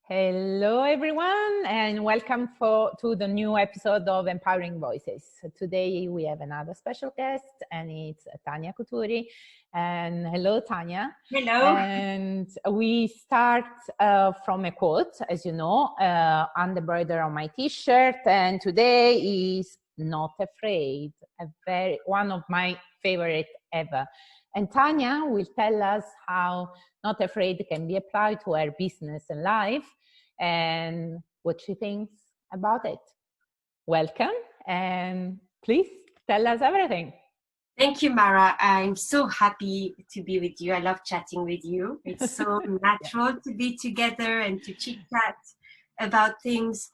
Hello, everyone, and welcome to the new episode of Empowering Voices. Today, we have another special guest, and it's Tania Cuturi. And hello, Tania. Hello. And we start from a quote, as you know, on the border on my T-shirt. And today is "Not Afraid," one of my favorite ever. And Tania will tell us how Not Afraid can be applied to her business and life and what she thinks about it. Welcome, and please tell us everything. Thank you, Mara. I'm so happy to be with you. I love chatting with you. It's so natural to be together and to chit-chat about things.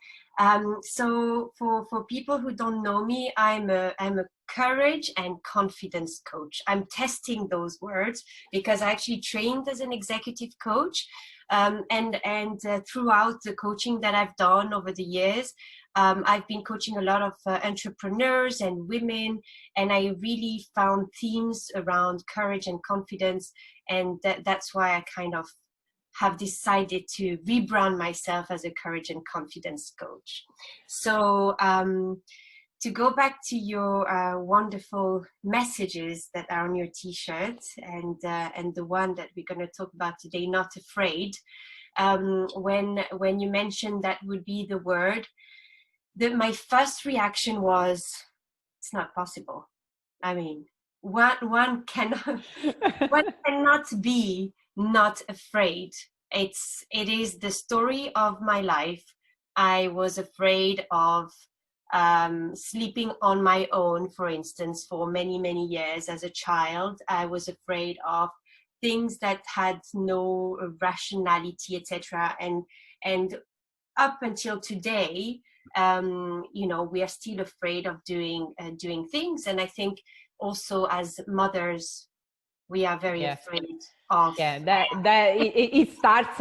So for people who don't know me, I'm a courage and confidence coach. I'm testing those words because I actually trained as an executive coach. And throughout the coaching that I've done over the years, I've been coaching a lot of entrepreneurs and women, and I really found themes around courage and confidence, and that's why I kind of have decided to rebrand myself as a courage and confidence coach. So to go back to your wonderful messages that are on your T-shirt, and the one that we're going to talk about today, "Not Afraid," when you mentioned that would be the word, my first reaction was, it's not possible. I mean, one cannot be not afraid. It is the story of my life. I was afraid of sleeping on my own, for instance, for many years as a child. I was afraid of things that had no rationality, etc. And up until today, we are still afraid of doing things. And I think also as mothers, we are very afraid of. It starts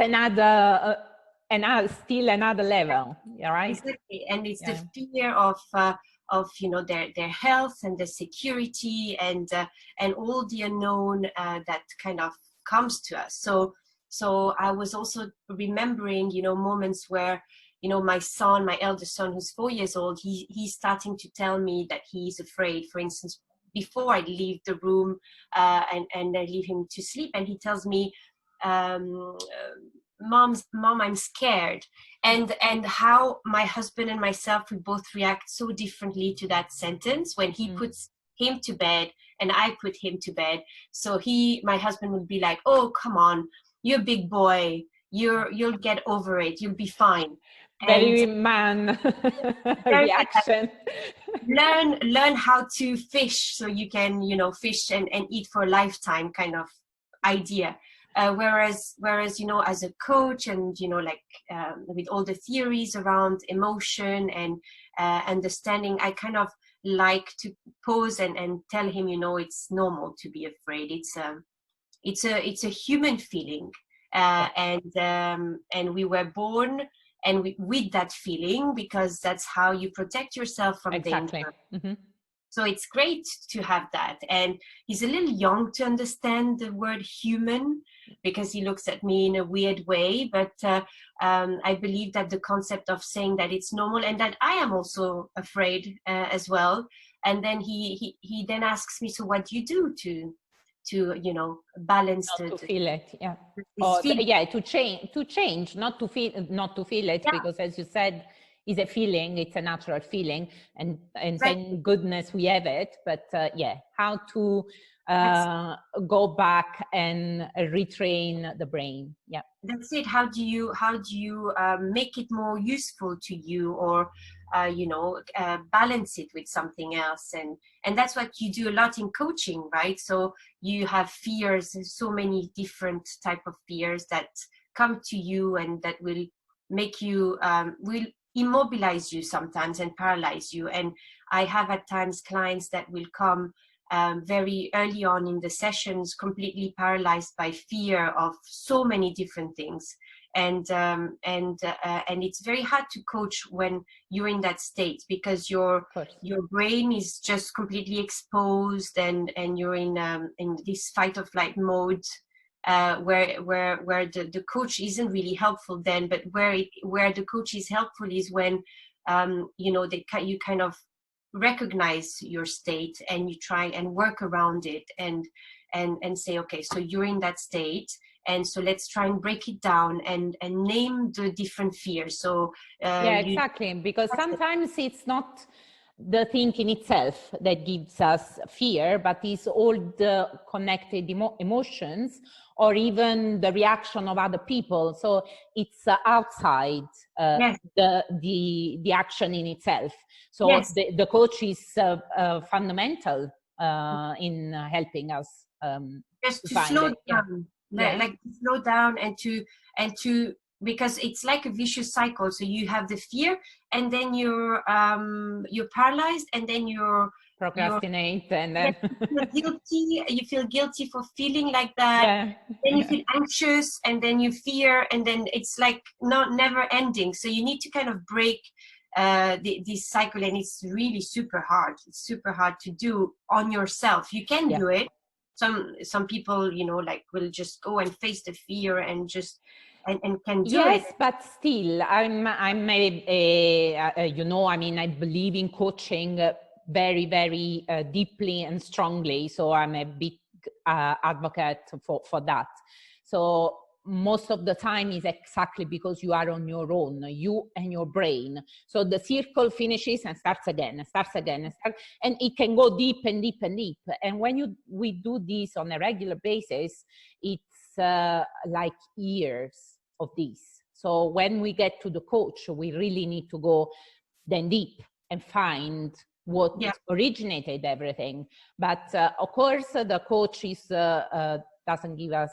still another level, right? Exactly, and it's the fear of their health and the security and all the unknown that kind of comes to us. So I was also remembering moments where my eldest son, who's 4 years old, he's starting to tell me that he's afraid. For instance, before I leave the room and I leave him to sleep, and he tells me, Mom, I'm scared. And how my husband and myself, we both react so differently to that sentence when he puts him to bed and I put him to bed. So my husband would be like, "Oh, come on, you're a big boy. You'll get over it. You'll be fine." Very man reaction. Learn how to fish so you can fish and eat for a lifetime kind of idea. Whereas as a coach and with all the theories around emotion and understanding, I kind of like to pause and tell him it's normal to be afraid. It's a human feeling, and we were born and with that feeling, because that's how you protect yourself from danger. Mm-hmm. So it's great to have that. And he's a little young to understand the word human, because he looks at me in a weird way. But I believe that the concept of saying that it's normal and that I am also afraid as well. And then he then asks me, "So what do you do to balance to feel it, to change, not to feel it, because as you said, it's a feeling, it's a natural feeling, and thank goodness we have it. But how to go back and retrain the brain. That's it. How do you make it more useful to you, or balance it with something else? And that's what you do a lot in coaching, right? So you have fears, so many different type of fears that come to you and that will make you will immobilize you sometimes and paralyze you. And I have at times clients that will come very early on in the sessions completely paralyzed by fear of so many different things. And it's very hard to coach when you're in that state, because your brain is just completely exposed, and you're in this fight or flight mode where the coach isn't really helpful then, but where the coach is helpful is when you kind of recognize your state and you try and work around it and say, okay, so you're in that state, and so let's try and break it down and name the different fears. So exactly, because sometimes it's not the thing in itself that gives us fear, but it's all the connected emotions or even the reaction of other people. So it's outside the action in itself. So the coach is fundamental in helping us just to slow down, like to slow down and to because it's like a vicious cycle. So you have the fear, and then you're paralyzed, and then you're procrastinate, and then you feel guilty for feeling like that. Then you feel anxious, and then you fear, and then it's like not never ending. So you need to kind of break this cycle, and it's really super hard. It's super hard to do on yourself. You can do it. Some people, like, will just go and face the fear and just and can do it. Yes, but still, I believe in coaching very, very deeply and strongly. So I'm a big advocate for that. So most of the time is exactly because you are on your own, you and your brain. So the circle finishes and starts again, and it can go deep and deep and deep. And when we do this on a regular basis, it's like years of this. So when we get to the coach, we really need to go then deep and find what originated everything. But of course, the coach doesn't give us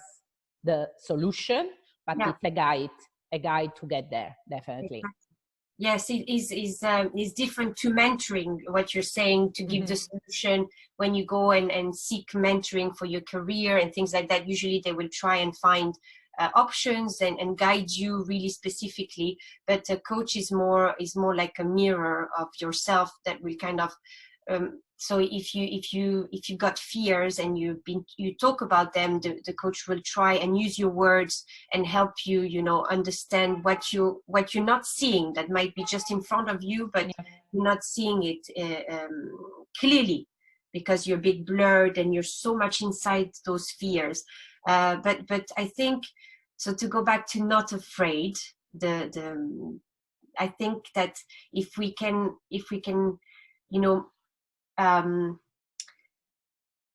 the solution, but it's a guide to get there, definitely. Yes, it is different to mentoring, what you're saying, to give the solution. When you go and seek mentoring for your career and things like that, usually they will try and find options and guide you really specifically. But a coach is more like a mirror of yourself that will kind of so if you got fears and you talk about them, the coach will try and use your words and help you understand what you're not seeing, that might be just in front of you, but you're not seeing it clearly because you're a bit blurred and you're so much inside those fears. But I think, so to go back to not afraid, I think that if we can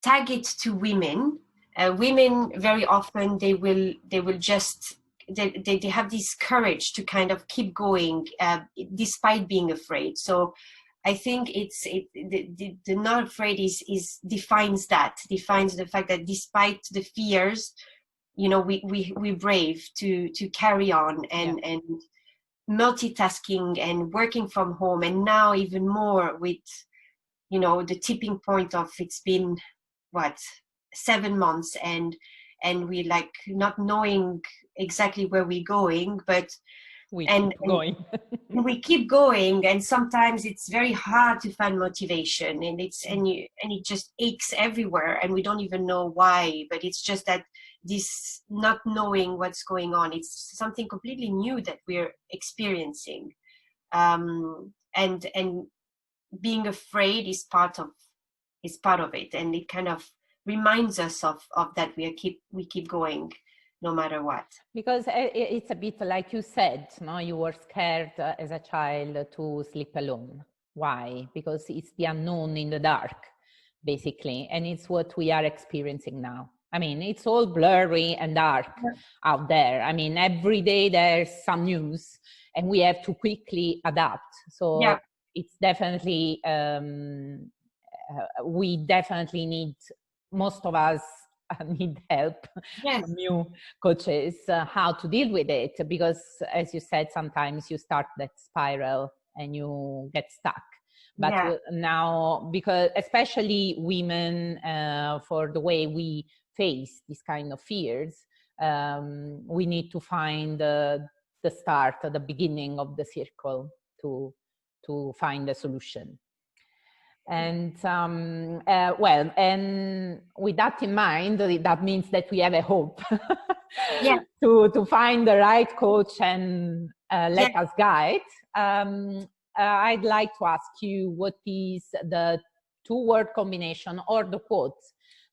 tag it to women. Women very often they will just they have this courage to kind of keep going despite being afraid. So I think the not afraid defines the fact that despite the fears, we brave to carry on and multitasking and working from home, and now even more with the tipping point of it's been 7 months and we like not knowing exactly where we're going, but we keep going. We keep going, and sometimes it's very hard to find motivation, and it just aches everywhere, and we don't even know why. But it's just that this not knowing what's going on, it's something completely new that we're experiencing, and being afraid is part of it, and it kind of reminds us of that we keep going no matter what. Because it's a bit like you said, no, you were scared as a child to sleep alone. Why? Because it's the unknown in the dark, basically, and it's what we are experiencing now. I mean, it's all blurry and dark out there. I mean, every day there's some news, and we have to quickly adapt. So it's definitely we definitely need, most of us need help from you coaches how to deal with it, because as you said, sometimes you start that spiral and you get stuck. But now, because especially women, for the way we face these kind of fears, we need to find the start, the beginning of the circle to find a solution. And well, and with that in mind, that means that we have a hope Yeah. to find the right coach and let us guide. I'd like to ask you, what is the two-word combination or the quote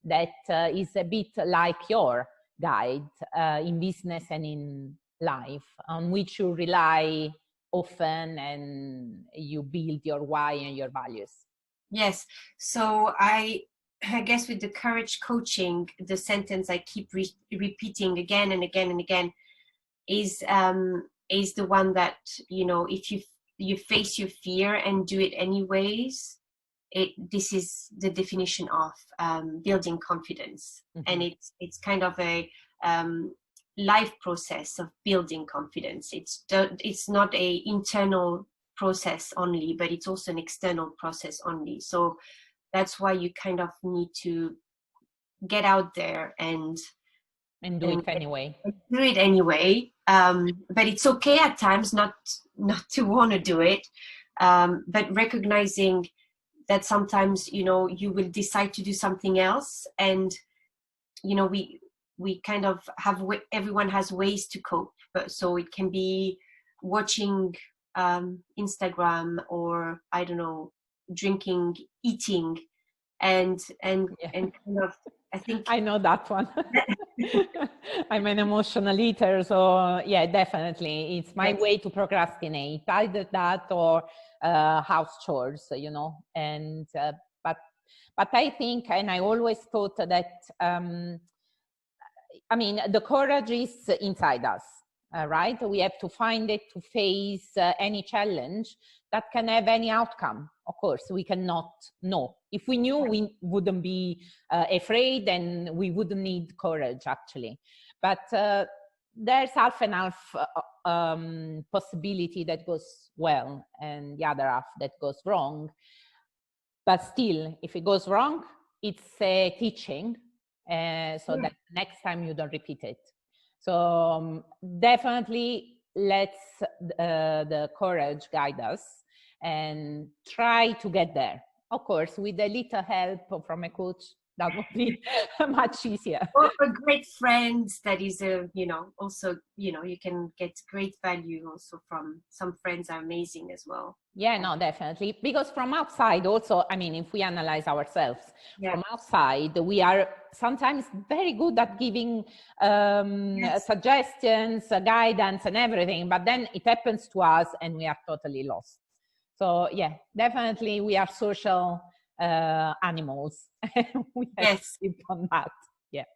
that is a bit like your guide in business and in life, on which you rely often and you build your why and your values? Yes. So I guess with the courage coaching, the sentence I keep repeating again and again and again is the one that, you know, if you face your fear and do it anyways, this is the definition of building confidence. Mm-hmm. And it's kind of a life process of building confidence. It's not a internal process only, but it's also an external process only. So that's why you kind of need to get out there and do it anyway. Do it anyway. But it's okay at times not to want to do it. But recognizing that sometimes, you know, you will decide to do something else, and you know, we kind of have, everyone has ways to cope. But so it can be watching Instagram, or I don't know, drinking, eating, and kind of, I think I know that one. I'm an emotional eater, so yeah, definitely it's my way to procrastinate, either that or house chores, you know. And but I think, and I always thought that I mean, the courage is inside us, right? We have to find it to face any challenge that can have any outcome. Of course, we cannot know. If we knew, we wouldn't be afraid, and we wouldn't need courage, actually. But there's half and half possibility that goes well, and the other half that goes wrong. But still, if it goes wrong, it's a teaching, so that next time you don't repeat it. So definitely let's the courage guide us and try to get there. Of course, with a little help from a coach, that would be much easier. Or a great friend that is you know, also, you know, you can get great value also from some friends are amazing as well. Yeah, no, definitely. Because from outside also, I mean, if we analyze ourselves from outside, we are sometimes very good at giving suggestions, guidance and everything, but then it happens to us and we are totally lost. So yeah, definitely we are social animals. We have to keep on that. Yeah.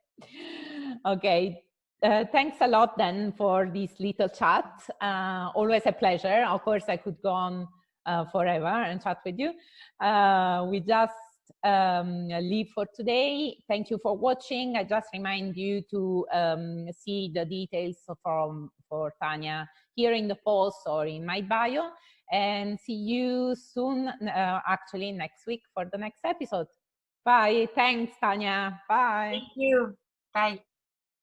Okay. Thanks a lot then for this little chat. Always a pleasure. Of course, I could go on forever and chat with you. We just leave for today. Thank you for watching. I just remind you to see the details for Tania here in the post or in my bio, and see you soon, actually next week for the next episode. Bye. Thanks, Tania. Bye. Thank you. Bye.